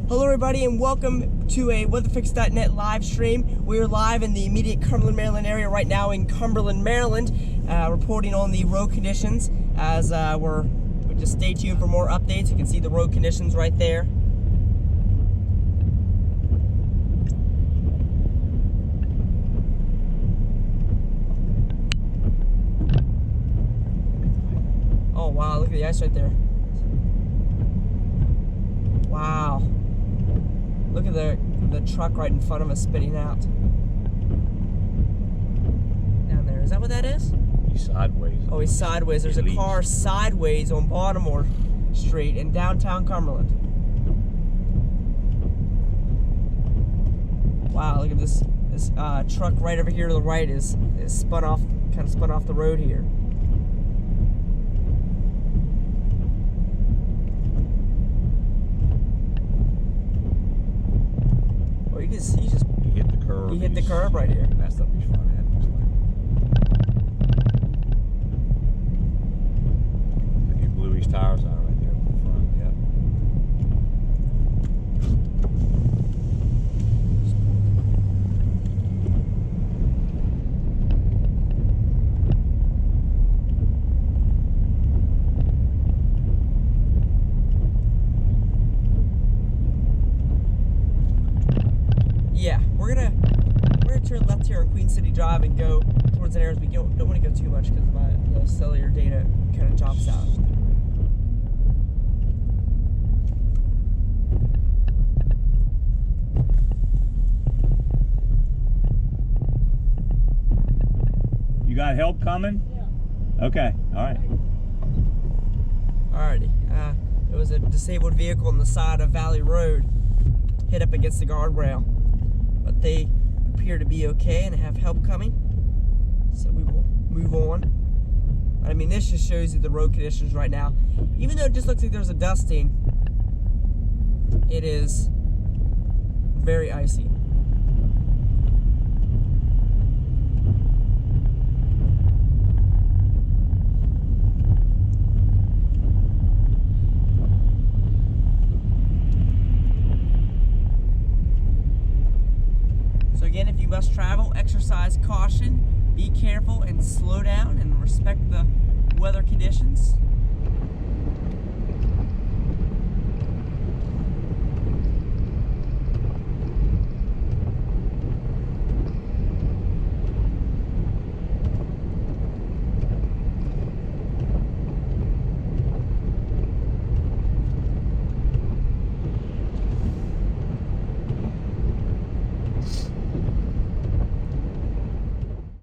Hello everybody and welcome to a weatherfix.net live stream. We're live in the immediate Cumberland, Maryland area right now in Cumberland, Maryland, reporting on the road conditions as just stay tuned for more updates. You can see the road conditions right there. Oh wow, look at the ice right there. Wow. Look at the truck right in front of us spitting out. Down there. Is that what that is? He's sideways. Oh, he's sideways. There's a car sideways on Baltimore Street in downtown Cumberland. Wow, look at this truck right over here to the right is spun off the road here. He hit the curb. He hit the curb right here. Messed up his front end. He blew his tires out right there in the front. Yep. Yeah, we're gonna turn left here on Queen City Drive and go towards an area. We don't want to go too much because the cellular data kind of drops out. You got help coming? Yeah. Okay. All right. Alrighty. It was a disabled vehicle on the side of Valley Road, hit up against the guardrail. But they appear to be okay and have help coming, so we will move on. I mean, this just shows you the road conditions right now. Even though it just looks like there's a dusting, it is very icy. Again, if you must travel, exercise caution, be careful and slow down and respect the weather conditions.